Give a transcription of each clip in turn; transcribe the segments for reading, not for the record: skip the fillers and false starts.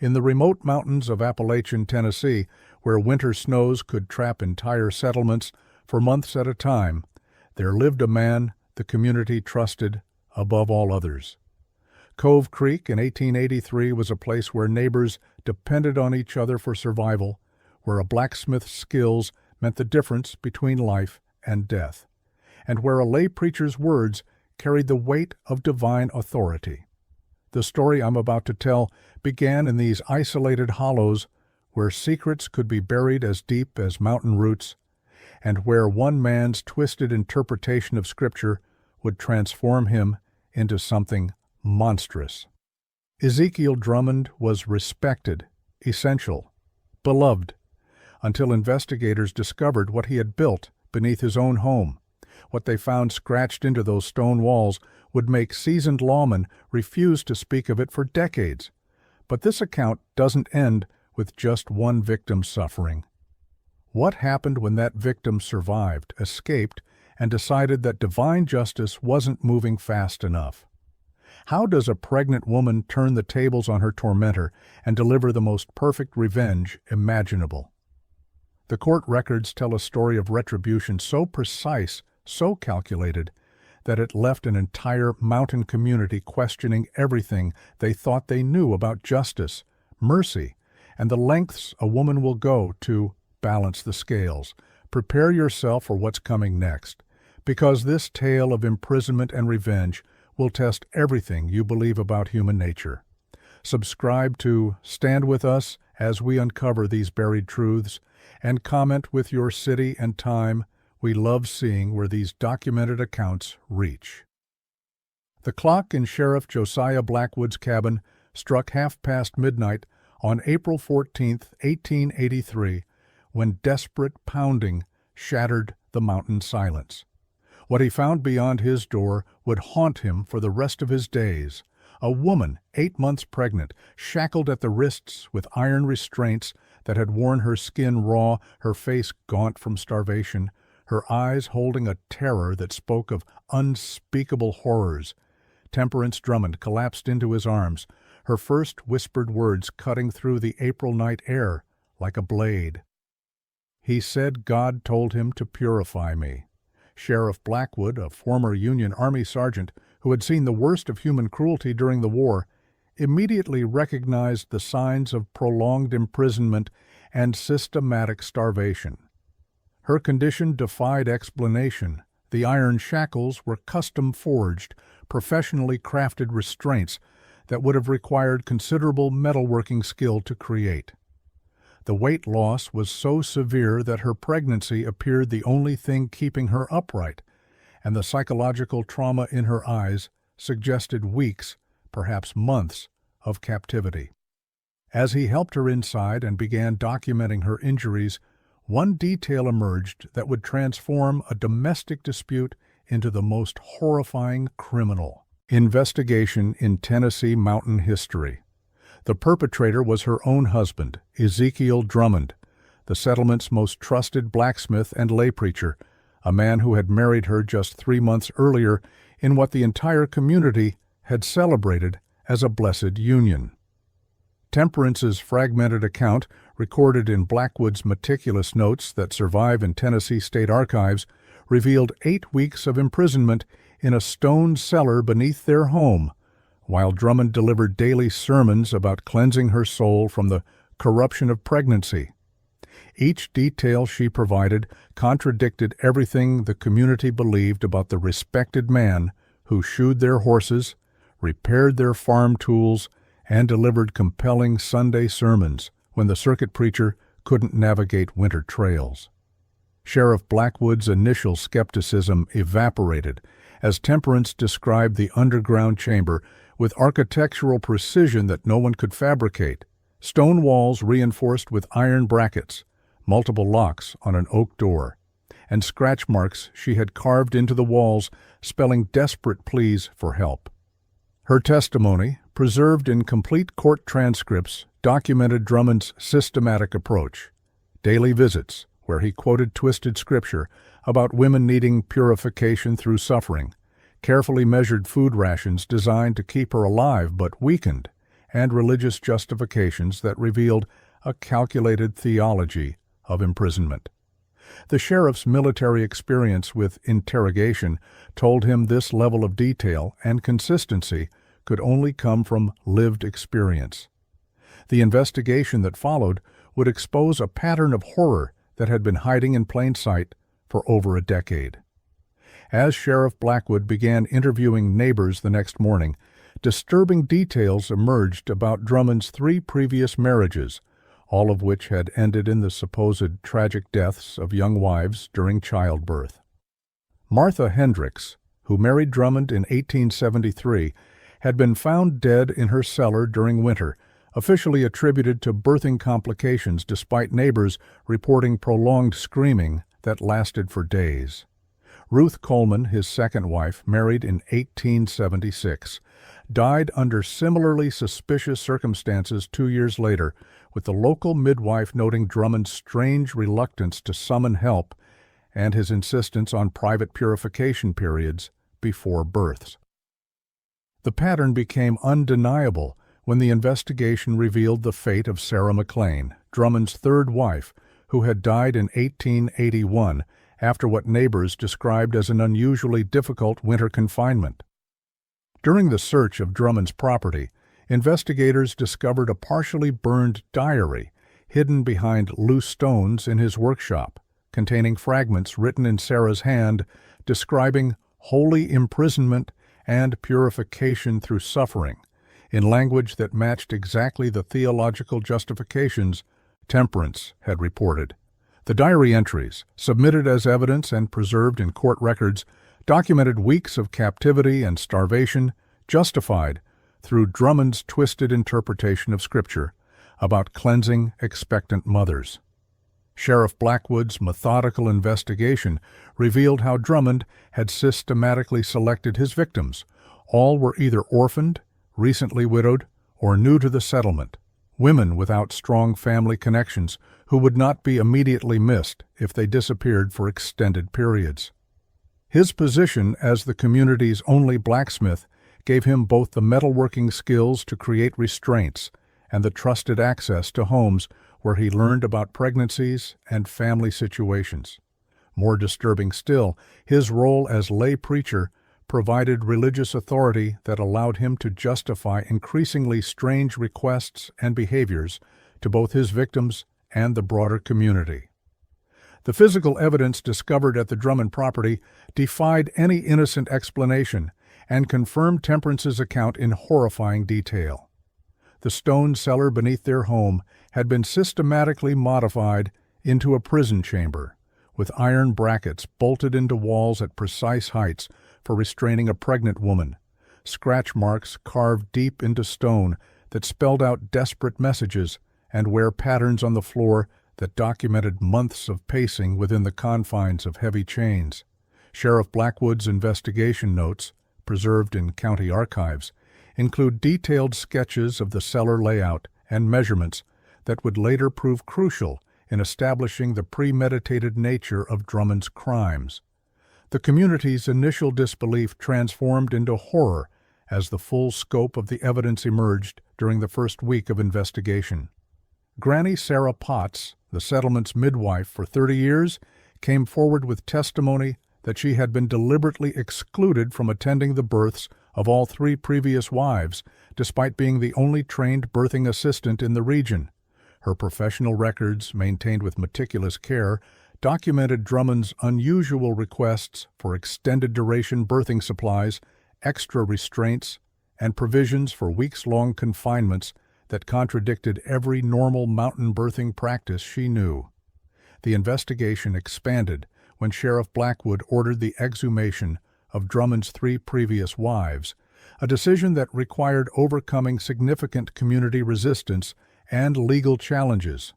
In the remote mountains of Appalachian, Tennessee, where winter snows could trap entire settlements for months at a time, there lived a man the community trusted above all others. Cove Creek in 1883 was a place where neighbors depended on each other for survival, where a blacksmith's skills meant the difference between life and death, and where a lay preacher's words carried the weight of divine authority. The story I'm about to tell began in these isolated hollows where secrets could be buried as deep as mountain roots, and where one man's twisted interpretation of Scripture would transform him into something monstrous. Ezekiel Drummond was respected, essential, beloved, until investigators discovered what he had built beneath his own home. What they found scratched into those stone walls would make seasoned lawmen refuse to speak of it for decades. But this account doesn't end with just one victim's suffering. What happened when that victim survived, escaped, and decided that divine justice wasn't moving fast enough? How does a pregnant woman turn the tables on her tormentor and deliver the most perfect revenge imaginable? The court records tell a story of retribution so precise, so calculated, that it left an entire mountain community questioning everything they thought they knew about justice, mercy, and the lengths a woman will go to balance the scales. Prepare yourself for what's coming next, because this tale of imprisonment and revenge will test everything you believe about human nature. Subscribe to Stand With Us as we uncover these buried truths, and comment with your city and time. We love seeing where these documented accounts reach. The clock in Sheriff Josiah Blackwood's cabin struck midnight on April 14, 1883, when desperate pounding shattered the mountain silence. What he found beyond his door would haunt him for the rest of his days. A woman, 8 months pregnant, shackled at the wrists with iron restraints that had worn her skin raw, her face gaunt from starvation, her eyes holding a terror that spoke of unspeakable horrors. Temperance Drummond collapsed into his arms, her first whispered words cutting through the April night air like a blade. He said God told him to purify me. Sheriff Blackwood, a former Union Army sergeant who had seen the worst of human cruelty during the war, immediately recognized the signs of prolonged imprisonment and systematic starvation. Her condition defied explanation. The iron shackles were custom-forged, professionally crafted restraints that would have required considerable metalworking skill to create. The weight loss was so severe that her pregnancy appeared the only thing keeping her upright, and the psychological trauma in her eyes suggested weeks, perhaps months, of captivity. As he helped her inside and began documenting her injuries, one detail emerged that would transform a domestic dispute into the most horrifying criminal investigation in Tennessee mountain history. The perpetrator was her own husband, Ezekiel Drummond, the settlement's most trusted blacksmith and lay preacher, a man who had married her just 3 months earlier in what the entire community had celebrated as a blessed union. Temperance's fragmented account, recorded in Blackwood's meticulous notes that survive in Tennessee State Archives, revealed 8 weeks of imprisonment in a stone cellar beneath their home, while Drummond delivered daily sermons about cleansing her soul from the corruption of pregnancy. Each detail she provided contradicted everything the community believed about the respected man who shoed their horses, repaired their farm tools, and delivered compelling Sunday sermons when the circuit preacher couldn't navigate winter trails. Sheriff Blackwood's initial skepticism evaporated as Temperance described the underground chamber with architectural precision that no one could fabricate. Stone walls reinforced with iron brackets, multiple locks on an oak door, and scratch marks she had carved into the walls spelling desperate pleas for help. Her testimony, preserved in complete court transcripts, documented Drummond's systematic approach. Daily visits, where he quoted twisted scripture about women needing purification through suffering, carefully measured food rations designed to keep her alive but weakened, and religious justifications that revealed a calculated theology of imprisonment. The sheriff's military experience with interrogation told him this level of detail and consistency could only come from lived experience. The investigation that followed would expose a pattern of horror that had been hiding in plain sight for over a decade. As Sheriff Blackwood began interviewing neighbors the next morning, disturbing details emerged about Drummond's 3 previous marriages, all of which had ended in the supposed tragic deaths of young wives during childbirth. Martha Hendricks, who married Drummond in 1873, had been found dead in her cellar during winter, officially attributed to birthing complications despite neighbors reporting prolonged screaming that lasted for days. Ruth Coleman, his second wife, married in 1876, died under similarly suspicious circumstances 2 years later, with the local midwife noting Drummond's strange reluctance to summon help and his insistence on private purification periods before births. The pattern became undeniable when the investigation revealed the fate of Sarah McLean, Drummond's third wife, who had died in 1881 after what neighbors described as an unusually difficult winter confinement. During the search of Drummond's property, investigators discovered a partially burned diary hidden behind loose stones in his workshop, containing fragments written in Sarah's hand describing holy imprisonment and purification through suffering, in language that matched exactly the theological justifications Temperance had reported. The diary entries, submitted as evidence and preserved in court records, documented weeks of captivity and starvation, justified through Drummond's twisted interpretation of Scripture about cleansing expectant mothers. Sheriff Blackwood's methodical investigation revealed how Drummond had systematically selected his victims. All were either orphaned, recently widowed, or new to the settlement, women without strong family connections who would not be immediately missed if they disappeared for extended periods. His position as the community's only blacksmith gave him both the metalworking skills to create restraints and the trusted access to homes where he learned about pregnancies and family situations. More disturbing still, his role as lay preacher provided religious authority that allowed him to justify increasingly strange requests and behaviors to both his victims and the broader community. The physical evidence discovered at the Drummond property defied any innocent explanation and confirmed Temperance's account in horrifying detail. The stone cellar beneath their home had been systematically modified into a prison chamber, with iron brackets bolted into walls at precise heights for restraining a pregnant woman, scratch marks carved deep into stone that spelled out desperate messages, and wear patterns on the floor that documented months of pacing within the confines of heavy chains. Sheriff Blackwood's investigation notes, preserved in county archives, include detailed sketches of the cellar layout and measurements that would later prove crucial in establishing the premeditated nature of Drummond's crimes. The community's initial disbelief transformed into horror as the full scope of the evidence emerged during the first week of investigation. Granny Sarah Potts, the settlement's midwife for 30 years, came forward with testimony that she had been deliberately excluded from attending the births of all 3 previous wives, despite being the only trained birthing assistant in the region. Her professional records, maintained with meticulous care, documented Drummond's unusual requests for extended-duration birthing supplies, extra restraints, and provisions for weeks-long confinements that contradicted every normal mountain birthing practice she knew. The investigation expanded when Sheriff Blackwood ordered the exhumation of Drummond's 3 previous wives, a decision that required overcoming significant community resistance and legal challenges.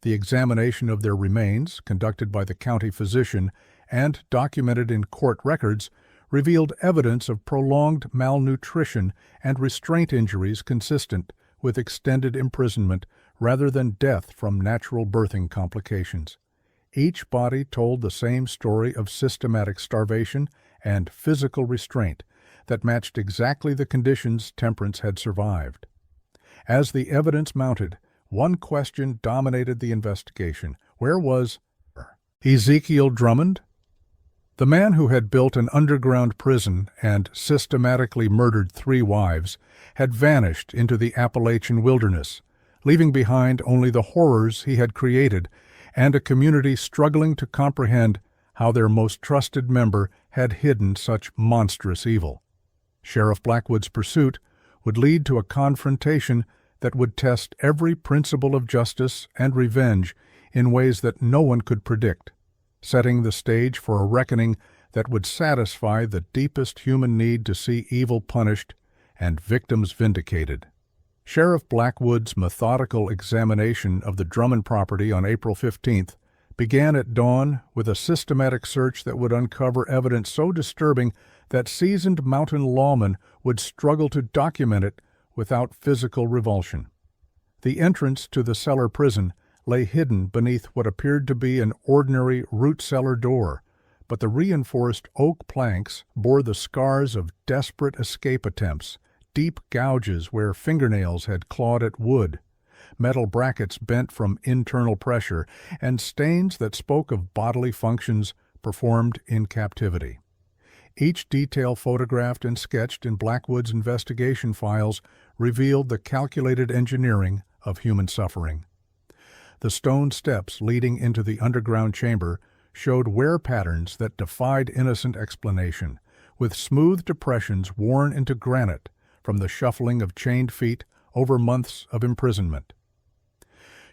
The examination of their remains, conducted by the county physician and documented in court records, revealed evidence of prolonged malnutrition and restraint injuries consistent with extended imprisonment rather than death from natural birthing complications. Each body told the same story of systematic starvation and physical restraint that matched exactly the conditions Temperance had survived. As the evidence mounted, one question dominated the investigation. Where was Ezekiel Drummond? The man who had built an underground prison and systematically murdered 3 wives had vanished into the Appalachian wilderness, leaving behind only the horrors he had created and a community struggling to comprehend how their most trusted member had hidden such monstrous evil. Sheriff Blackwood's pursuit would lead to a confrontation that would test every principle of justice and revenge in ways that no one could predict, setting the stage for a reckoning that would satisfy the deepest human need to see evil punished and victims vindicated. Sheriff Blackwood's methodical examination of the Drummond property on April 15th began at dawn with a systematic search that would uncover evidence so disturbing that seasoned mountain lawmen would struggle to document it without physical revulsion. The entrance to the Cellar prison lay hidden beneath what appeared to be an ordinary root cellar door, but the reinforced oak planks bore the scars of desperate escape attempts, deep gouges where fingernails had clawed at wood, metal brackets bent from internal pressure, and stains that spoke of bodily functions performed in captivity. Each detail photographed and sketched in Blackwood's investigation files revealed the calculated engineering of human suffering. The stone steps leading into the underground chamber showed wear patterns that defied innocent explanation, with smooth depressions worn into granite from the shuffling of chained feet over months of imprisonment.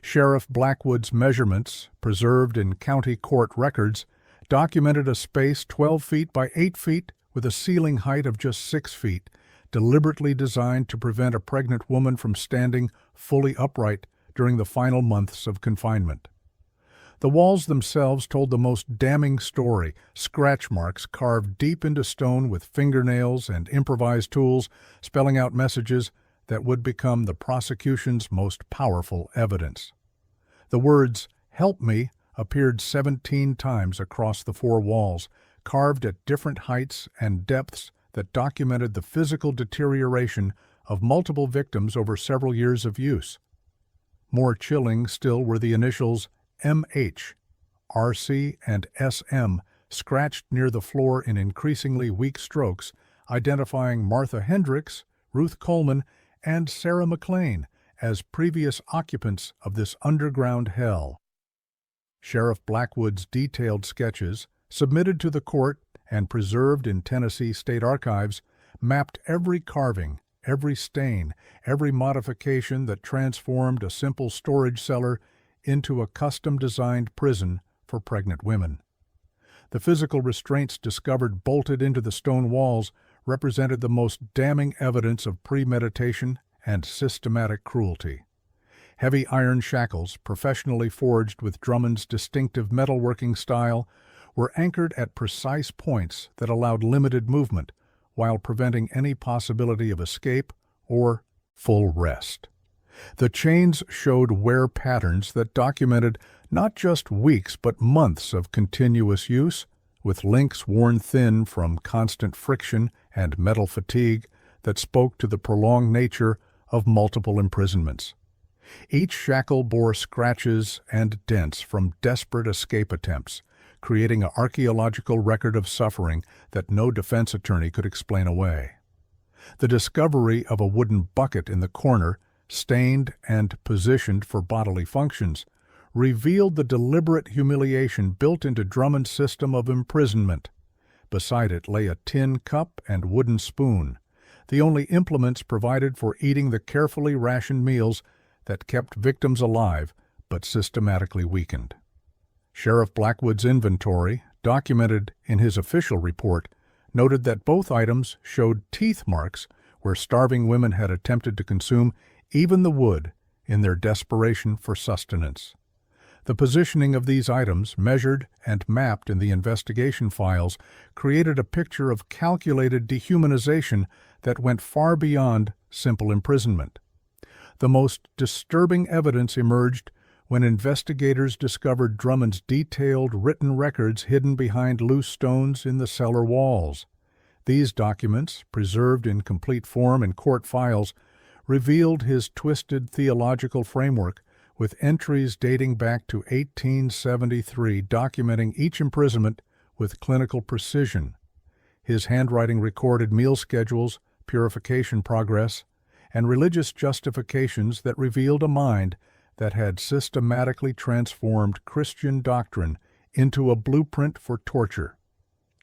Sheriff Blackwood's measurements, preserved in county court records, documented a space 12 feet by 8 feet with a ceiling height of just 6 feet, deliberately designed to prevent a pregnant woman from standing fully upright during the final months of confinement. The walls themselves told the most damning story, scratch marks carved deep into stone with fingernails and improvised tools, spelling out messages that would become the prosecution's most powerful evidence. The words, "Help me," appeared 17 times across the 4 walls, carved at different heights and depths that documented the physical deterioration of multiple victims over several years of use. More chilling still were the initials MH, RC, and SM scratched near the floor in increasingly weak strokes, identifying Martha Hendricks, Ruth Coleman, and Sarah McLean as previous occupants of this underground hell. Sheriff Blackwood's detailed sketches, submitted to the court and preserved in Tennessee State Archives, mapped every carving, every stain, every modification that transformed a simple storage cellar into a custom-designed prison for pregnant women. The physical restraints discovered bolted into the stone walls represented the most damning evidence of premeditation and systematic cruelty. Heavy iron shackles, professionally forged with Drummond's distinctive metalworking style, were anchored at precise points that allowed limited movement while preventing any possibility of escape or full rest. The chains showed wear patterns that documented not just weeks but months of continuous use, with links worn thin from constant friction and metal fatigue that spoke to the prolonged nature of multiple imprisonments. Each shackle bore scratches and dents from desperate escape attempts, creating an archaeological record of suffering that no defense attorney could explain away. The discovery of a wooden bucket in the corner, stained and positioned for bodily functions, revealed the deliberate humiliation built into Drummond's system of imprisonment. Beside it lay a tin cup and wooden spoon, the only implements provided for eating the carefully rationed meals that kept victims alive but systematically weakened. Sheriff Blackwood's inventory, documented in his official report, noted that both items showed teeth marks where starving women had attempted to consume even the wood in their desperation for sustenance. The positioning of these items, measured and mapped in the investigation files, created a picture of calculated dehumanization that went far beyond simple imprisonment. The most disturbing evidence emerged when investigators discovered Drummond's detailed written records hidden behind loose stones in the cellar walls. These documents, preserved in complete form in court files, revealed his twisted theological framework with entries dating back to 1873 documenting each imprisonment with clinical precision. His handwriting recorded meal schedules, purification progress, and religious justifications that revealed a mind that had systematically transformed Christian doctrine into a blueprint for torture.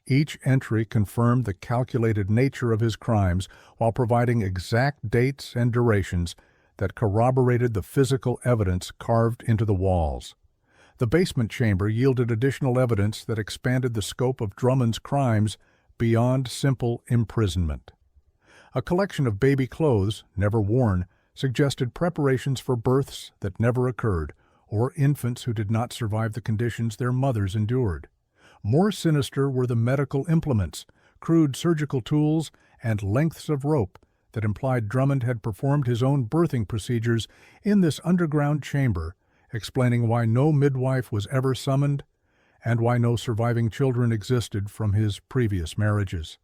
Each entry confirmed the calculated nature of his crimes while providing exact dates and durations that corroborated the physical evidence carved into the walls. The basement chamber yielded additional evidence that expanded the scope of Drummond's crimes beyond simple imprisonment. A collection of baby clothes, never worn, suggested preparations for births that never occurred, or infants who did not survive the conditions their mothers endured. More sinister were the medical implements, crude surgical tools, and lengths of rope that implied Drummond had performed his own birthing procedures in this underground chamber, explaining why no midwife was ever summoned and why no surviving children existed from his previous marriages.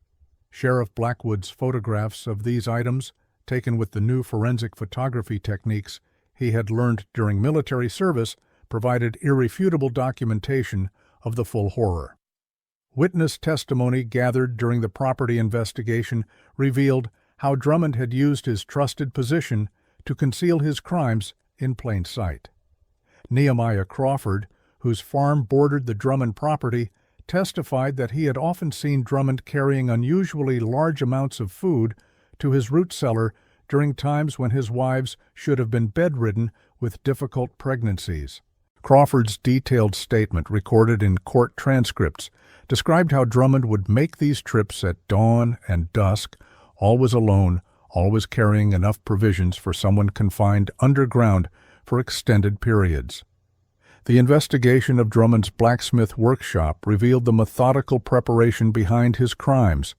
Sheriff Blackwood's photographs of these items, taken with the new forensic photography techniques he had learned during military service, provided irrefutable documentation of the full horror. Witness testimony gathered during the property investigation revealed how Drummond had used his trusted position to conceal his crimes in plain sight. Nehemiah Crawford, whose farm bordered the Drummond property, testified that he had often seen Drummond carrying unusually large amounts of food to his root cellar during times when his wives should have been bedridden with difficult pregnancies. Crawford's detailed statement, recorded in court transcripts, described how Drummond would make these trips at dawn and dusk, always alone, always carrying enough provisions for someone confined underground for extended periods. The investigation of Drummond's blacksmith workshop revealed the methodical preparation behind his crimes,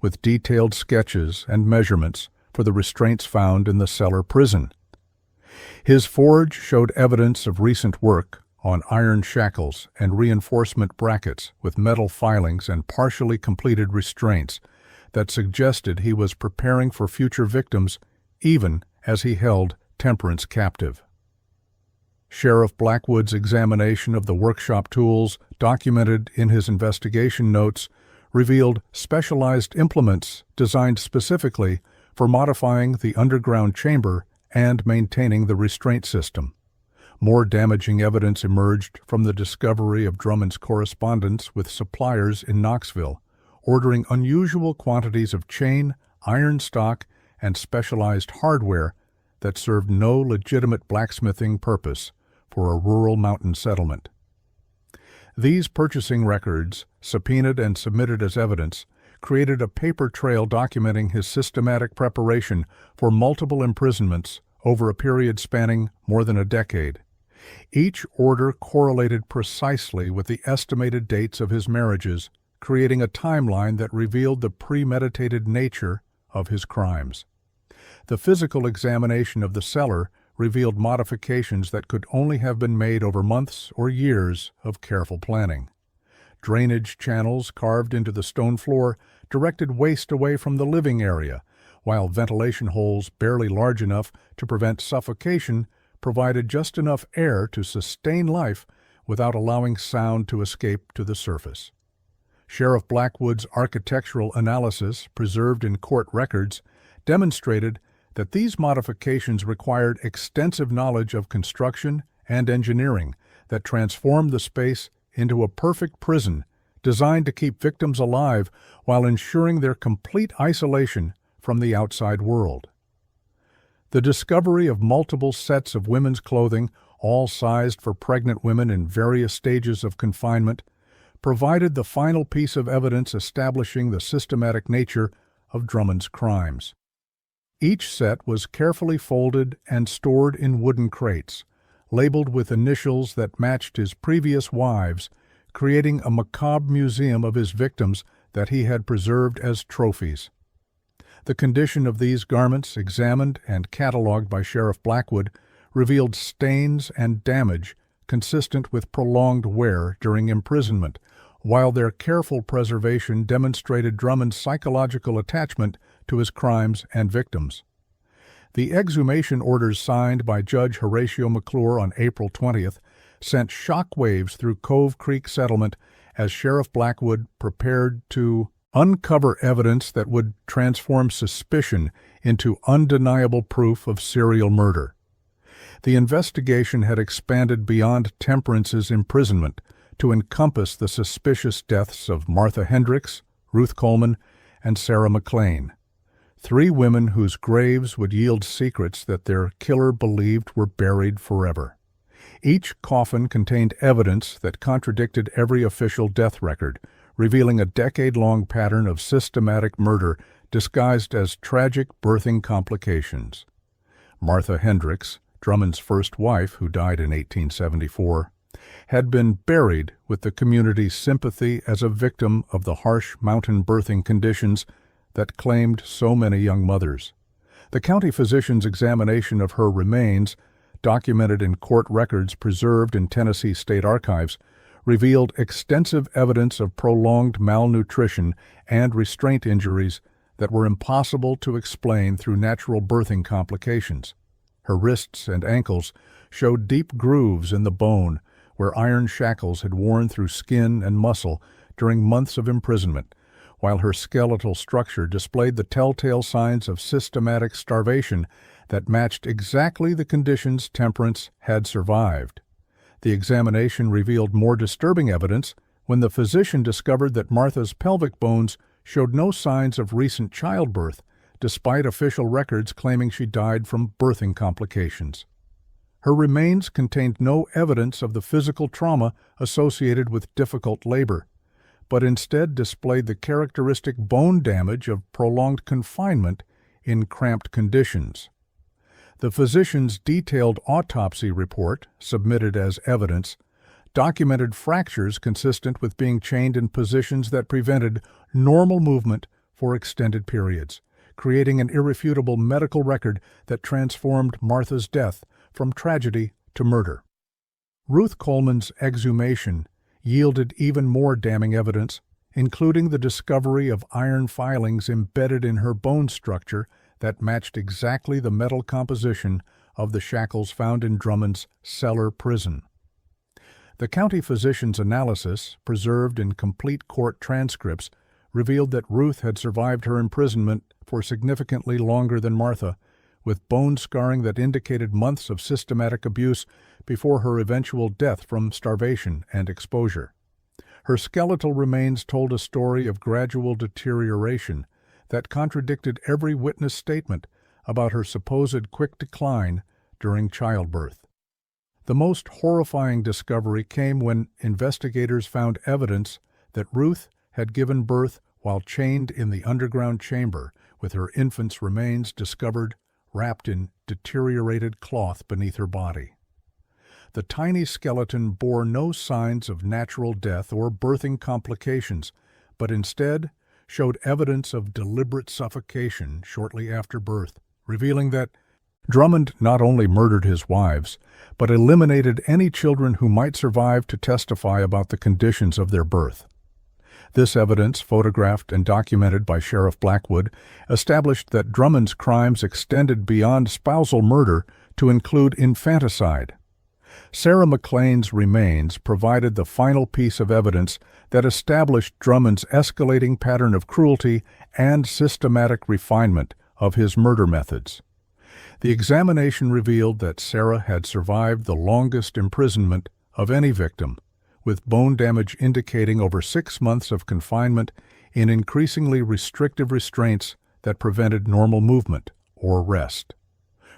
with detailed sketches and measurements for the restraints found in the Cellar prison. His forge showed evidence of recent work on iron shackles and reinforcement brackets with metal filings and partially completed restraints that suggested he was preparing for future victims even as he held Temperance captive. Sheriff Blackwood's examination of the workshop tools, documented in his investigation notes, revealed specialized implements designed specifically for modifying the underground chamber and maintaining the restraint system. More damaging evidence emerged from the discovery of Drummond's correspondence with suppliers in Knoxville, ordering unusual quantities of chain, iron stock, and specialized hardware that served no legitimate blacksmithing purpose for a rural mountain settlement. These purchasing records, subpoenaed and submitted as evidence, created a paper trail documenting his systematic preparation for multiple imprisonments over a period spanning more than a decade. Each order correlated precisely with the estimated dates of his marriages, creating a timeline that revealed the premeditated nature of his crimes. The physical examination of the cellar revealed modifications that could only have been made over months or years of careful planning. Drainage channels carved into the stone floor directed waste away from the living area, while ventilation holes barely large enough to prevent suffocation provided just enough air to sustain life without allowing sound to escape to the surface. Sheriff Blackwood's architectural analysis, preserved in court records, demonstrated that these modifications required extensive knowledge of construction and engineering that transformed the space into a perfect prison designed to keep victims alive while ensuring their complete isolation from the outside world. The discovery of multiple sets of women's clothing, all sized for pregnant women in various stages of confinement, provided the final piece of evidence establishing the systematic nature of Drummond's crimes. Each set was carefully folded and stored in wooden crates, labeled with initials that matched his previous wives, creating a macabre museum of his victims that he had preserved as trophies. The condition of these garments, examined and cataloged by Sheriff Blackwood, revealed stains and damage consistent with prolonged wear during imprisonment, while their careful preservation demonstrated Drummond's psychological attachment to his crimes and victims. The exhumation orders signed by Judge Horatio McClure on April 20th sent shockwaves through Cove Creek Settlement as Sheriff Blackwood prepared to uncover evidence that would transform suspicion into undeniable proof of serial murder. The investigation had expanded beyond Temperance's imprisonment to encompass the suspicious deaths of Martha Hendricks, Ruth Coleman, and Sarah McLean, 3 women whose graves would yield secrets that their killer believed were buried forever. Each coffin contained evidence that contradicted every official death record, revealing a decade-long pattern of systematic murder disguised as tragic birthing complications. Martha Hendricks, Drummond's first wife, who died in 1874, had been buried with the community's sympathy as a victim of the harsh mountain birthing conditions that claimed so many young mothers. The county physician's examination of her remains, documented in court records preserved in Tennessee State Archives, revealed extensive evidence of prolonged malnutrition and restraint injuries that were impossible to explain through natural birthing complications. Her wrists and ankles showed deep grooves in the bone where iron shackles had worn through skin and muscle during months of imprisonment, while her skeletal structure displayed the telltale signs of systematic starvation that matched exactly the conditions Temperance had survived. The examination revealed more disturbing evidence when the physician discovered that Martha's pelvic bones showed no signs of recent childbirth, despite official records claiming she died from birthing complications. Her remains contained no evidence of the physical trauma associated with difficult labor, but instead displayed the characteristic bone damage of prolonged confinement in cramped conditions. The physician's detailed autopsy report, submitted as evidence, documented fractures consistent with being chained in positions that prevented normal movement for extended periods, creating an irrefutable medical record that transformed Martha's death from tragedy to murder. Ruth Coleman's exhumation yielded even more damning evidence, including the discovery of iron filings embedded in her bone structure that matched exactly the metal composition of the shackles found in Drummond's Cellar prison. The county physician's analysis, preserved in complete court transcripts, revealed that Ruth had survived her imprisonment for significantly longer than Martha, with bone scarring that indicated months of systematic abuse before her eventual death from starvation and exposure. Her skeletal remains told a story of gradual deterioration that contradicted every witness statement about her supposed quick decline during childbirth. The most horrifying discovery came when investigators found evidence that Ruth had given birth while chained in the underground chamber, with her infant's remains discovered wrapped in deteriorated cloth beneath her body. The tiny skeleton bore no signs of natural death or birthing complications, but instead showed evidence of deliberate suffocation shortly after birth, revealing that Drummond not only murdered his wives, but eliminated any children who might survive to testify about the conditions of their birth. This evidence, photographed and documented by Sheriff Blackwood, established that Drummond's crimes extended beyond spousal murder to include infanticide. Sarah McLean's remains provided the final piece of evidence that established Drummond's escalating pattern of cruelty and systematic refinement of his murder methods. The examination revealed that Sarah had survived the longest imprisonment of any victim, with bone damage indicating over 6 months of confinement in increasingly restrictive restraints that prevented normal movement or rest.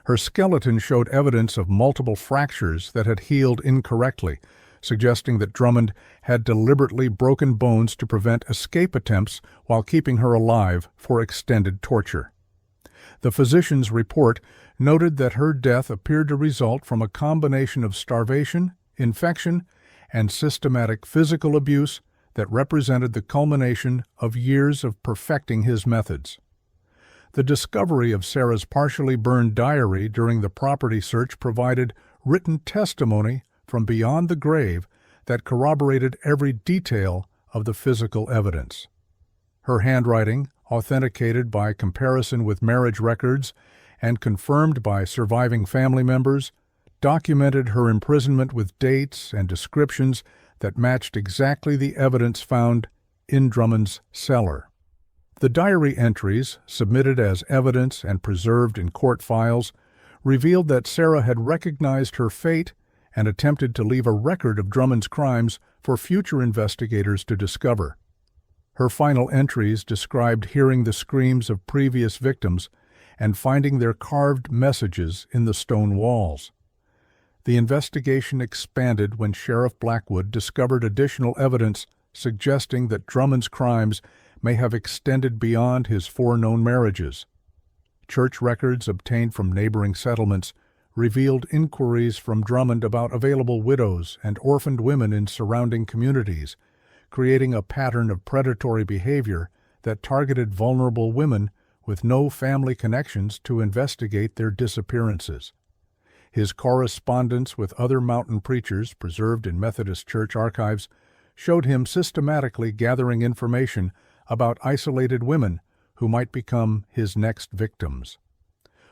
Her skeleton showed evidence of multiple fractures that had healed incorrectly, suggesting that Drummond had deliberately broken bones to prevent escape attempts while keeping her alive for extended torture. The physician's report noted that her death appeared to result from a combination of starvation, infection, and systematic physical abuse that represented the culmination of years of perfecting his methods. The discovery of Sarah's partially burned diary during the property search provided written testimony from beyond the grave that corroborated every detail of the physical evidence. Her handwriting, authenticated by comparison with marriage records and confirmed by surviving family members, documented her imprisonment with dates and descriptions that matched exactly the evidence found in Drummond's cellar. The diary entries, submitted as evidence and preserved in court files, revealed that Sarah had recognized her fate and attempted to leave a record of Drummond's crimes for future investigators to discover. Her final entries described hearing the screams of previous victims and finding their carved messages in the stone walls. The investigation expanded when Sheriff Blackwood discovered additional evidence suggesting that Drummond's crimes may have extended beyond his 4 known marriages. Church records obtained from neighboring settlements revealed inquiries from Drummond about available widows and orphaned women in surrounding communities, creating a pattern of predatory behavior that targeted vulnerable women with no family connections to investigate their disappearances. His correspondence with other mountain preachers, preserved in Methodist church archives, showed him systematically gathering information about isolated women who might become his next victims.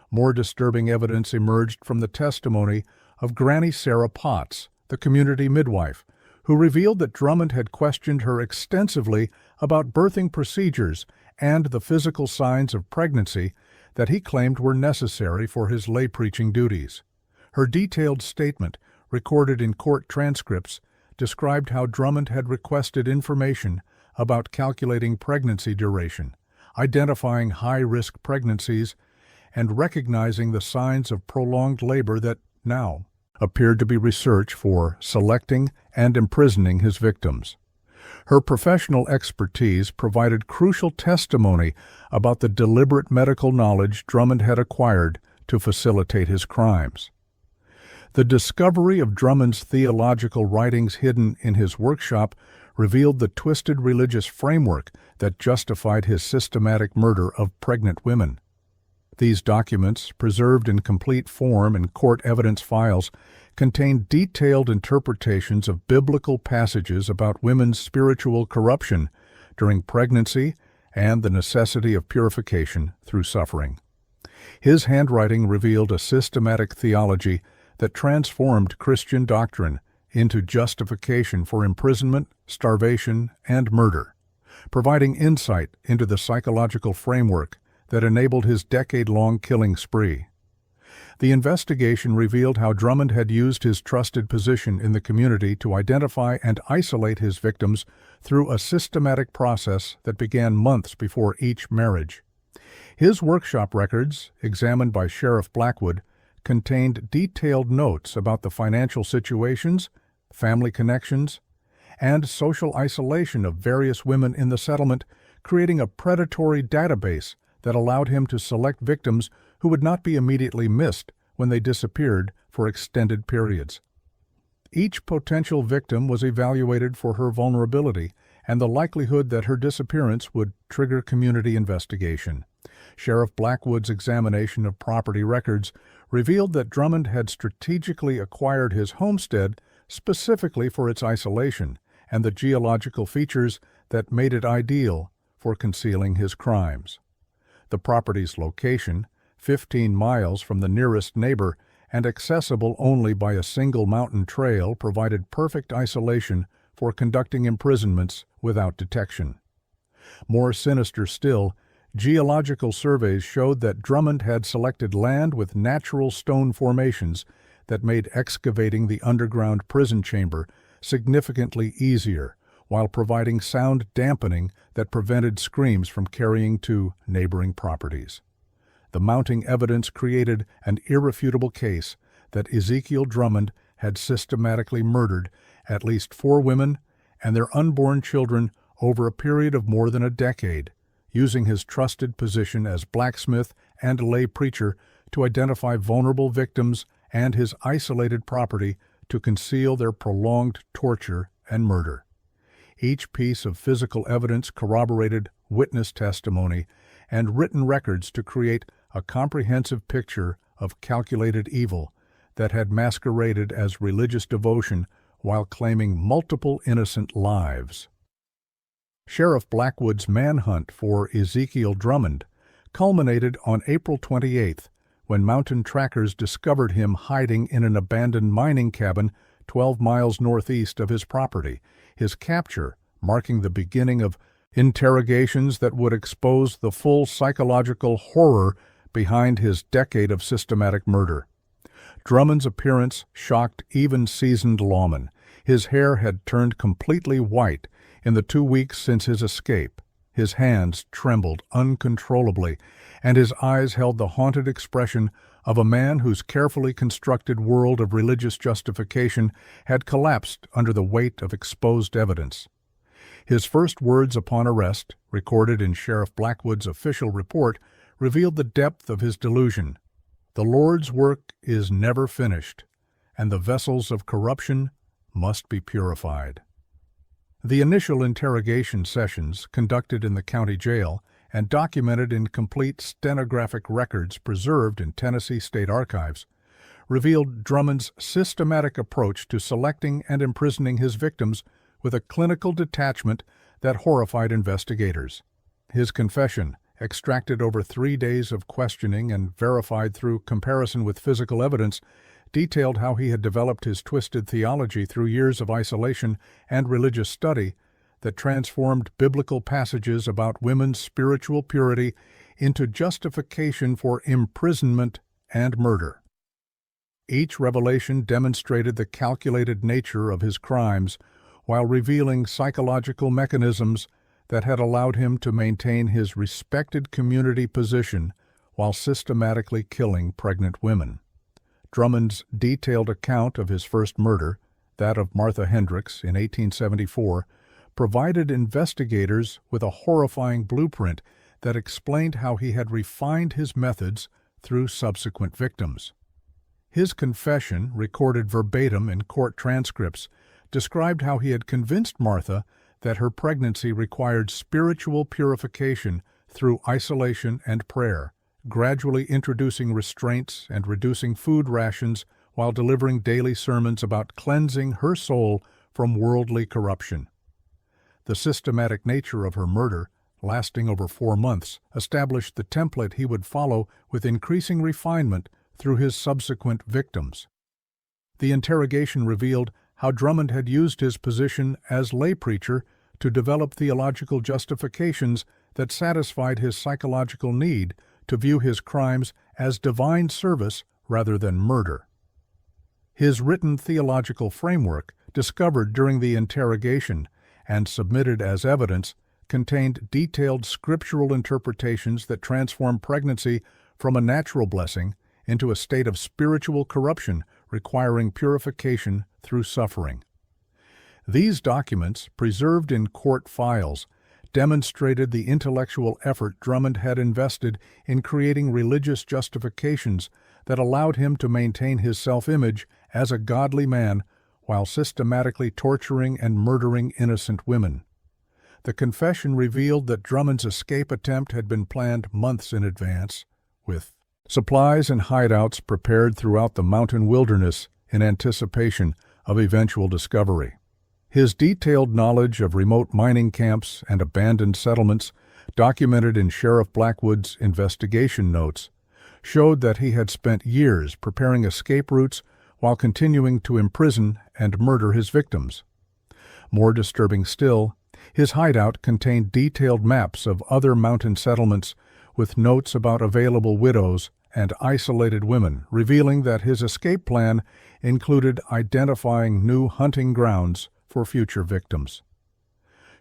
More disturbing evidence emerged from the testimony of Granny Sarah Potts, the community midwife, who revealed that Drummond had questioned her extensively about birthing procedures and the physical signs of pregnancy that he claimed were necessary for his lay preaching duties. Her detailed statement, recorded in court transcripts, described how Drummond had requested information about calculating pregnancy duration, identifying high-risk pregnancies, and recognizing the signs of prolonged labor that now appeared to be research for selecting and imprisoning his victims. Her professional expertise provided crucial testimony about the deliberate medical knowledge Drummond had acquired to facilitate his crimes. The discovery of Drummond's theological writings hidden in his workshop revealed the twisted religious framework that justified his systematic murder of pregnant women. These documents, preserved in complete form in court evidence files, contain detailed interpretations of biblical passages about women's spiritual corruption during pregnancy and the necessity of purification through suffering. His handwriting revealed a systematic theology that transformed Christian doctrine into justification for imprisonment, starvation, and murder, providing insight into the psychological framework that enabled his decade-long killing spree. The investigation revealed how Drummond had used his trusted position in the community to identify and isolate his victims through a systematic process that began months before each marriage. His workshop records, examined by Sheriff Blackwood, contained detailed notes about the financial situations, family connections, and social isolation of various women in the settlement, creating a predatory database that allowed him to select victims who would not be immediately missed when they disappeared for extended periods. Each potential victim was evaluated for her vulnerability and the likelihood that her disappearance would trigger community investigation. Sheriff Blackwood's examination of property records revealed that Drummond had strategically acquired his homestead specifically for its isolation and the geological features that made it ideal for concealing his crimes. The property's location, 15 miles from the nearest neighbor and accessible only by a single mountain trail, provided perfect isolation for conducting imprisonments without detection. More sinister still, geological surveys showed that Drummond had selected land with natural stone formations that made excavating the underground prison chamber significantly easier, while providing sound dampening that prevented screams from carrying to neighboring properties. The mounting evidence created an irrefutable case that Ezekiel Drummond had systematically murdered at least 4 women and their unborn children over a period of more than a decade, using his trusted position as blacksmith and lay preacher to identify vulnerable victims and his isolated property to conceal their prolonged torture and murder. Each piece of physical evidence corroborated witness testimony and written records to create a comprehensive picture of calculated evil that had masqueraded as religious devotion while claiming multiple innocent lives. Sheriff Blackwood's manhunt for Ezekiel Drummond culminated on April 28th when mountain trackers discovered him hiding in an abandoned mining cabin 12 miles northeast of his property, his capture marking the beginning of interrogations that would expose the full psychological horror behind his decade of systematic murder. Drummond's appearance shocked even seasoned lawmen. His hair had turned completely white in the 2 weeks since his escape. His hands trembled uncontrollably, and his eyes held the haunted expression of a man whose carefully constructed world of religious justification had collapsed under the weight of exposed evidence. His first words upon arrest, recorded in Sheriff Blackwood's official report, revealed the depth of his delusion. "The Lord's work is never finished, and the vessels of corruption must be purified." The initial interrogation sessions, conducted in the county jail and documented in complete stenographic records preserved in Tennessee State Archives, revealed Drummond's systematic approach to selecting and imprisoning his victims with a clinical detachment that horrified investigators. His confession, extracted over 3 days of questioning and verified through comparison with physical evidence, detailed how he had developed his twisted theology through years of isolation and religious study that transformed biblical passages about women's spiritual purity into justification for imprisonment and murder. Each revelation demonstrated the calculated nature of his crimes while revealing psychological mechanisms that had allowed him to maintain his respected community position while systematically killing pregnant women. Drummond's detailed account of his first murder, that of Martha Hendricks in 1874, provided investigators with a horrifying blueprint that explained how he had refined his methods through subsequent victims. His confession, recorded verbatim in court transcripts, described how he had convinced Martha that her pregnancy required spiritual purification through isolation and prayer, gradually introducing restraints and reducing food rations while delivering daily sermons about cleansing her soul from worldly corruption. The systematic nature of her murder, lasting over 4 months, established the template he would follow with increasing refinement through his subsequent victims. The interrogation revealed how Drummond had used his position as lay preacher to develop theological justifications that satisfied his psychological need to view his crimes as divine service rather than murder. His written theological framework, discovered during the interrogation and submitted as evidence, contained detailed scriptural interpretations that transformed pregnancy from a natural blessing into a state of spiritual corruption requiring purification through suffering. These documents, preserved in court files, demonstrated the intellectual effort Drummond had invested in creating religious justifications that allowed him to maintain his self-image as a godly man while systematically torturing and murdering innocent women. The confession revealed that Drummond's escape attempt had been planned months in advance, with supplies and hideouts prepared throughout the mountain wilderness in anticipation of eventual discovery. His detailed knowledge of remote mining camps and abandoned settlements, documented in Sheriff Blackwood's investigation notes, showed that he had spent years preparing escape routes while continuing to imprison and murder his victims. More disturbing still, his hideout contained detailed maps of other mountain settlements with notes about available widows and isolated women, revealing that his escape plan included identifying new hunting grounds for future victims.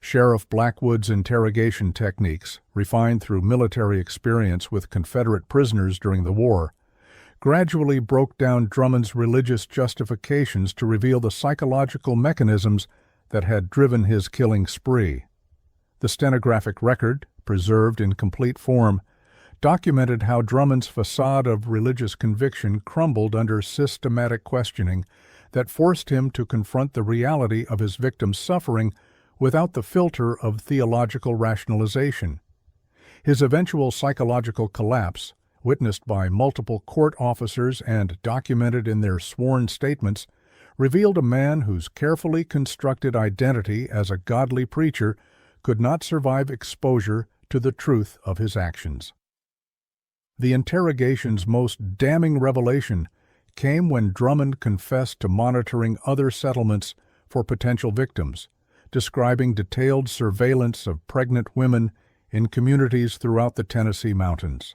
Sheriff Blackwood's interrogation techniques, refined through military experience with Confederate prisoners during the war, gradually broke down Drummond's religious justifications to reveal the psychological mechanisms that had driven his killing spree. The stenographic record, preserved in complete form, documented how Drummond's facade of religious conviction crumbled under systematic questioning that forced him to confront the reality of his victims' suffering without the filter of theological rationalization. His eventual psychological collapse, witnessed by multiple court officers and documented in their sworn statements, revealed a man whose carefully constructed identity as a godly preacher could not survive exposure to the truth of his actions. The interrogation's most damning revelation came when Drummond confessed to monitoring other settlements for potential victims, describing detailed surveillance of pregnant women in communities throughout the Tennessee mountains.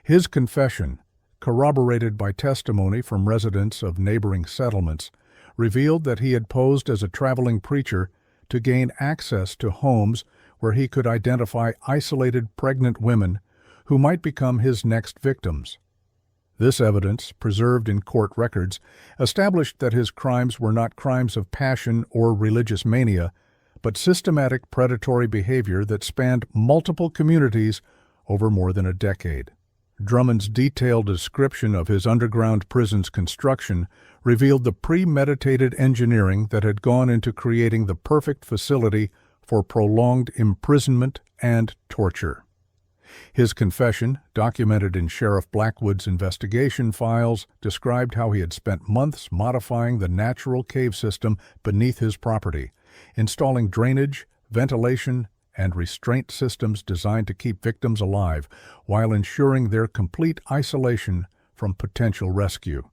His confession, corroborated by testimony from residents of neighboring settlements, revealed that he had posed as a traveling preacher to gain access to homes where he could identify isolated pregnant women who might become his next victims. This evidence, preserved in court records, established that his crimes were not crimes of passion or religious mania, but systematic predatory behavior that spanned multiple communities over more than a decade. Drummond's detailed description of his underground prison's construction revealed the premeditated engineering that had gone into creating the perfect facility for prolonged imprisonment and torture. His confession, documented in Sheriff Blackwood's investigation files, described how he had spent months modifying the natural cave system beneath his property, installing drainage, ventilation, and restraint systems designed to keep victims alive while ensuring their complete isolation from potential rescue.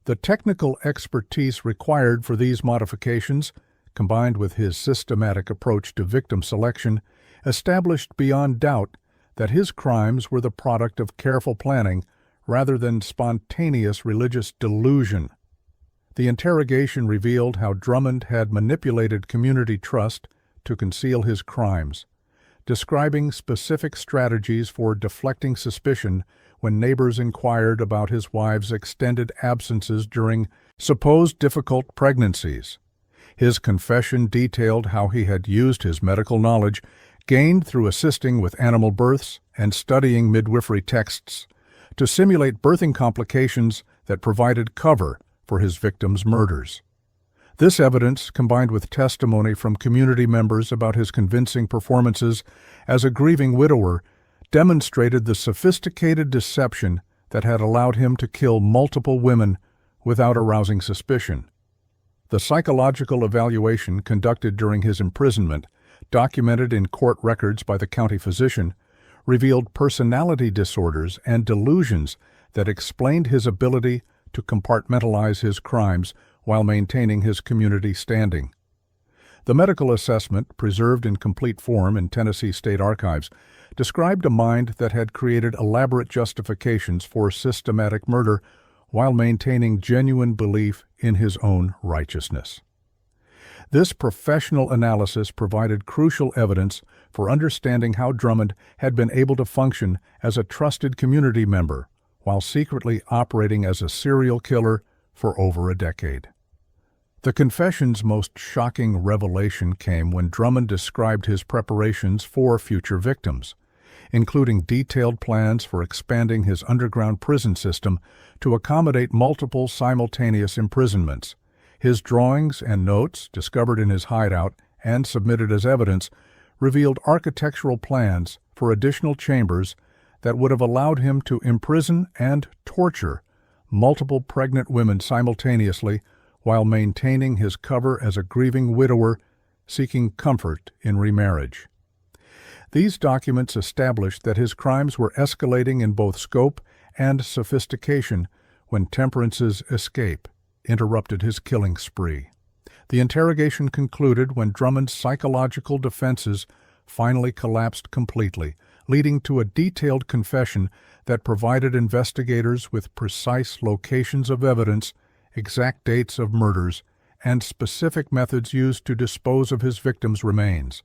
The technical expertise required for these modifications, combined with his systematic approach to victim selection, established beyond doubt that his crimes were the product of careful planning rather than spontaneous religious delusion. The interrogation revealed how Drummond had manipulated community trust to conceal his crimes, describing specific strategies for deflecting suspicion when neighbors inquired about his wife's extended absences during supposed difficult pregnancies. His confession detailed how he had used his medical knowledge gained through assisting with animal births and studying midwifery texts to simulate birthing complications that provided cover for his victims' murders. This evidence, combined with testimony from community members about his convincing performances as a grieving widower, demonstrated the sophisticated deception that had allowed him to kill multiple women without arousing suspicion. The psychological evaluation conducted during his imprisonment, documented in court records by the county physician, revealed personality disorders and delusions that explained his ability to compartmentalize his crimes while maintaining his community standing. The medical assessment, preserved in complete form in Tennessee State Archives, described a mind that had created elaborate justifications for systematic murder while maintaining genuine belief in his own righteousness. This professional analysis provided crucial evidence for understanding how Drummond had been able to function as a trusted community member while secretly operating as a serial killer for over a decade. The confession's most shocking revelation came when Drummond described his preparations for future victims, including detailed plans for expanding his underground prison system to accommodate multiple simultaneous imprisonments. His drawings and notes, discovered in his hideout and submitted as evidence, revealed architectural plans for additional chambers that would have allowed him to imprison and torture multiple pregnant women simultaneously while maintaining his cover as a grieving widower seeking comfort in remarriage. These documents established that his crimes were escalating in both scope and sophistication when Temperance's escape interrupted his killing spree. The interrogation concluded when Drummond's psychological defenses finally collapsed completely, leading to a detailed confession that provided investigators with precise locations of evidence, exact dates of murders, and specific methods used to dispose of his victims' remains.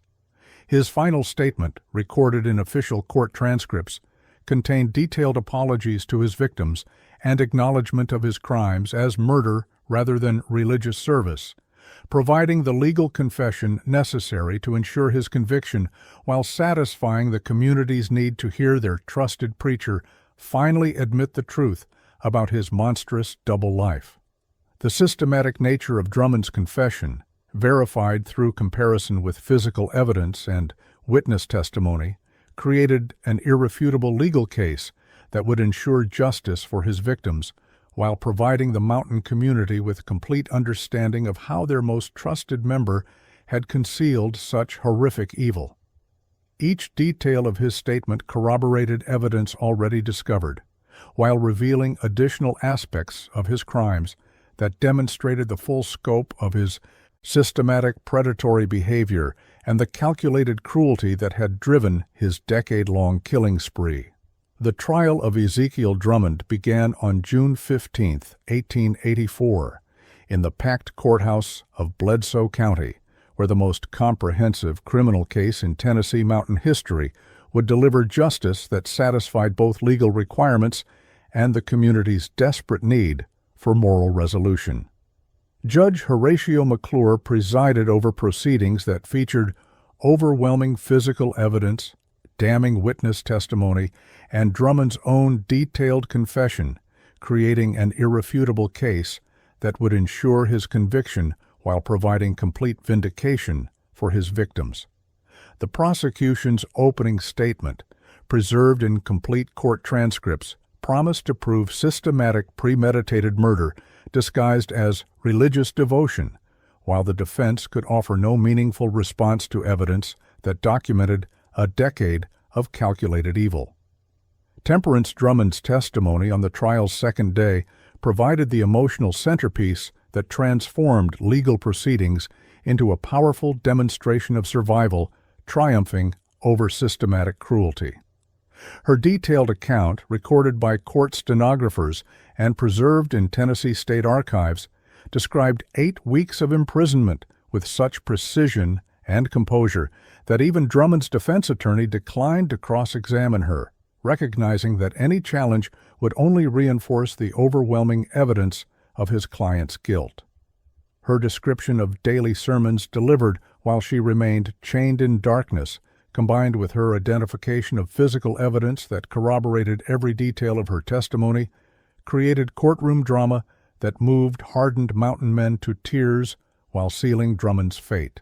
His final statement, recorded in official court transcripts, contained detailed apologies to his victims and acknowledgement of his crimes as murder rather than religious service, providing the legal confession necessary to ensure his conviction while satisfying the community's need to hear their trusted preacher finally admit the truth about his monstrous double life. The systematic nature of Drummond's confession, verified through comparison with physical evidence and witness testimony, created an irrefutable legal case that would ensure justice for his victims while providing the mountain community with complete understanding of how their most trusted member had concealed such horrific evil. Each detail of his statement corroborated evidence already discovered, while revealing additional aspects of his crimes that demonstrated the full scope of his systematic predatory behavior and the calculated cruelty that had driven his decade-long killing spree. The trial of Ezekiel Drummond began on June 15, 1884, in the packed courthouse of Bledsoe County, where the most comprehensive criminal case in Tennessee mountain history would deliver justice that satisfied both legal requirements and the community's desperate need for moral resolution. Judge Horatio McClure presided over proceedings that featured overwhelming physical evidence, damning witness testimony, and Drummond's own detailed confession, creating an irrefutable case that would ensure his conviction while providing complete vindication for his victims. The prosecution's opening statement, preserved in complete court transcripts, promised to prove systematic premeditated murder disguised as religious devotion, while the defense could offer no meaningful response to evidence that documented a decade of calculated evil. Temperance Drummond's testimony on the trial's second day provided the emotional centerpiece that transformed legal proceedings into a powerful demonstration of survival, triumphing over systematic cruelty. Her detailed account, recorded by court stenographers and preserved in Tennessee State Archives, described 8 weeks of imprisonment with such precision and composure that even Drummond's defense attorney declined to cross-examine her, recognizing that any challenge would only reinforce the overwhelming evidence of his client's guilt. Her description of daily sermons delivered while she remained chained in darkness, combined with her identification of physical evidence that corroborated every detail of her testimony, created courtroom drama that moved hardened mountain men to tears while sealing Drummond's fate.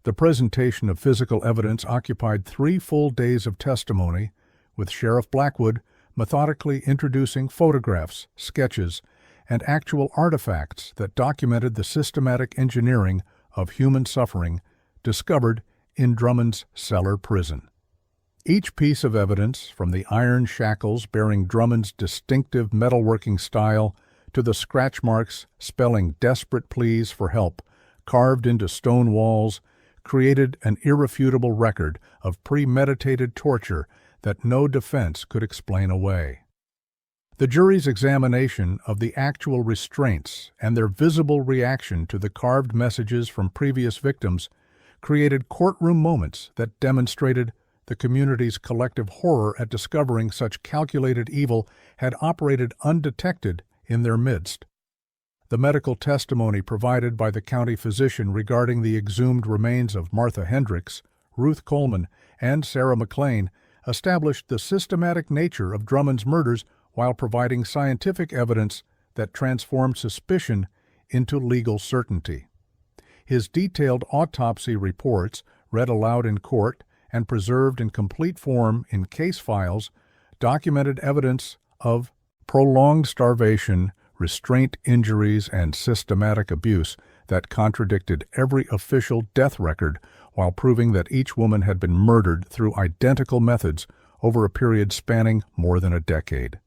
The presentation of physical evidence occupied 3 full days of testimony, with Sheriff Blackwood methodically introducing photographs, sketches, and actual artifacts that documented the systematic engineering of human suffering discovered in Drummond's Cellar prison. Each piece of evidence, from the iron shackles bearing Drummond's distinctive metalworking style to the scratch marks spelling desperate pleas for help, carved into stone walls, created an irrefutable record of premeditated torture that no defense could explain away. The jury's examination of the actual restraints and their visible reaction to the carved messages from previous victims created courtroom moments that demonstrated the community's collective horror at discovering such calculated evil had operated undetected in their midst. The medical testimony provided by the county physician regarding the exhumed remains of Martha Hendricks, Ruth Coleman, and Sarah McLean established the systematic nature of Drummond's murders while providing scientific evidence that transformed suspicion into legal certainty. His detailed autopsy reports, read aloud in court and preserved in complete form in case files, documented evidence of prolonged starvation, restraint injuries, and systematic abuse that contradicted every official death record while proving that each woman had been murdered through identical methods over a period spanning more than a decade.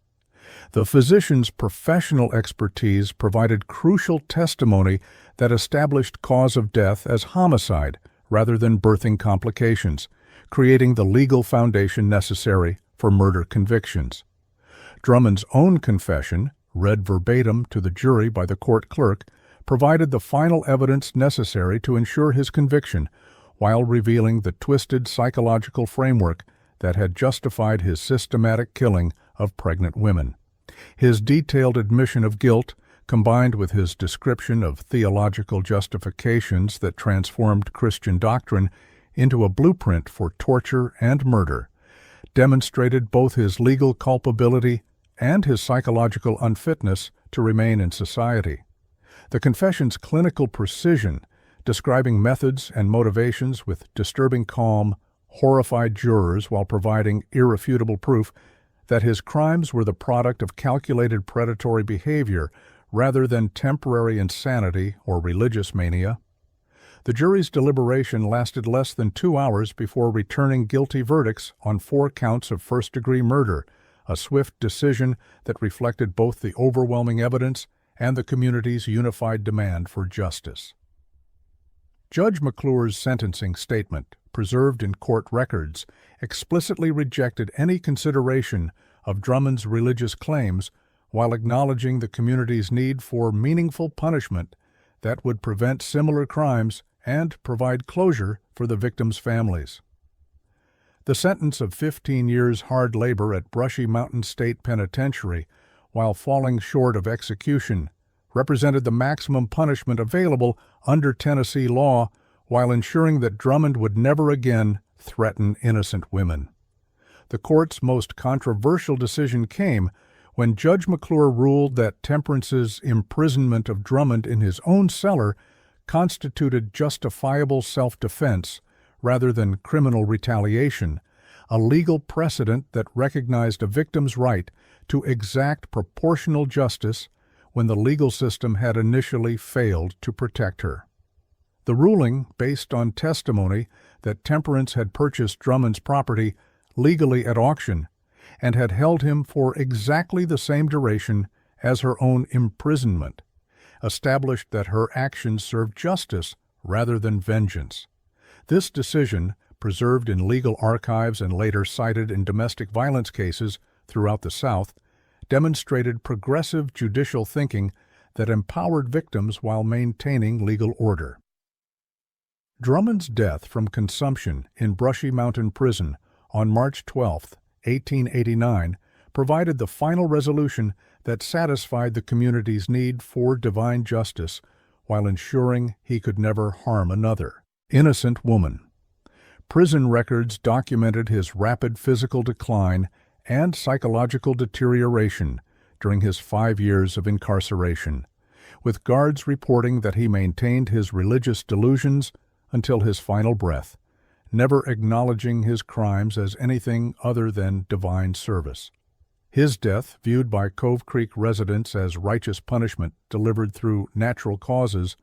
The physician's professional expertise provided crucial testimony that established cause of death as homicide rather than birthing complications, creating the legal foundation necessary for murder convictions. Drummond's own confession, read verbatim to the jury by the court clerk, provided the final evidence necessary to ensure his conviction, while revealing the twisted psychological framework that had justified his systematic killing of pregnant women. His detailed admission of guilt, combined with his description of theological justifications that transformed Christian doctrine into a blueprint for torture and murder, demonstrated both his legal culpability and his psychological unfitness to remain in society. The confession's clinical precision, describing methods and motivations with disturbing calm, horrified jurors while providing irrefutable proof that his crimes were the product of calculated predatory behavior rather than temporary insanity or religious mania. The jury's deliberation lasted less than 2 hours before returning guilty verdicts on 4 counts of first-degree murder, a swift decision that reflected both the overwhelming evidence and the community's unified demand for justice. Judge McClure's sentencing statement, preserved in court records, explicitly rejected any consideration of Drummond's religious claims while acknowledging the community's need for meaningful punishment that would prevent similar crimes and provide closure for the victims' families. The sentence of 15 years hard labor at Brushy Mountain State Penitentiary, while falling short of execution, represented the maximum punishment available under Tennessee law while ensuring that Drummond would never again threaten innocent women. The court's most controversial decision came when Judge McClure ruled that Temperance's imprisonment of Drummond in his own cellar constituted justifiable self-defense rather than criminal retaliation, a legal precedent that recognized a victim's right to exact proportional justice when the legal system had initially failed to protect her. The ruling, based on testimony that Temperance had purchased Drummond's property legally at auction and had held him for exactly the same duration as her own imprisonment, established that her actions served justice rather than vengeance. This decision, preserved in legal archives and later cited in domestic violence cases throughout the South, demonstrated progressive judicial thinking that empowered victims while maintaining legal order. Drummond's death from consumption in Brushy Mountain Prison on March 12, 1889, provided the final resolution that satisfied the community's need for divine justice while ensuring he could never harm another innocent woman. Prison records documented his rapid physical decline and psychological deterioration during his 5 years of incarceration, with guards reporting that he maintained his religious delusions until his final breath, never acknowledging his crimes as anything other than divine service. His death, viewed by Cove Creek residents as righteous punishment delivered through natural causes,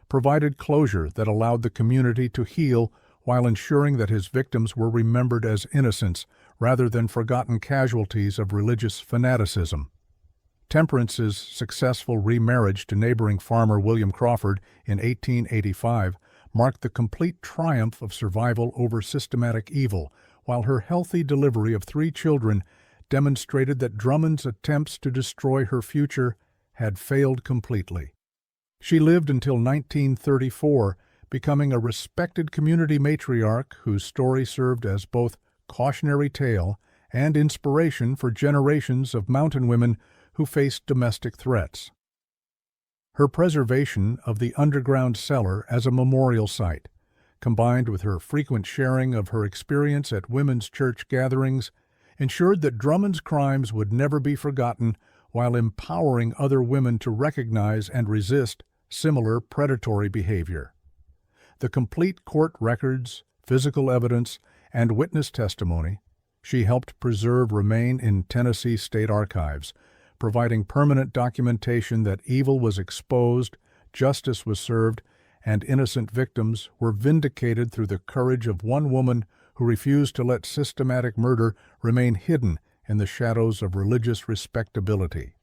provided closure that allowed the community to heal while ensuring that his victims were remembered as innocents rather than forgotten casualties of religious fanaticism. Temperance's successful remarriage to neighboring farmer William Crawford in 1885 marked the complete triumph of survival over systematic evil, while her healthy delivery of 3 children demonstrated that Drummond's attempts to destroy her future had failed completely. She lived until 1934, becoming a respected community matriarch whose story served as both cautionary tale and inspiration for generations of mountain women who faced domestic threats. Her preservation of the underground cellar as a memorial site, combined with her frequent sharing of her experience at women's church gatherings, ensured that Drummond's crimes would never be forgotten while empowering other women to recognize and resist similar predatory behavior. The complete court records, physical evidence, and witness testimony she helped preserve remain in Tennessee State Archives, providing permanent documentation that evil was exposed, justice was served, and innocent victims were vindicated through the courage of one woman who refused to let systematic murder remain hidden in the shadows of religious respectability.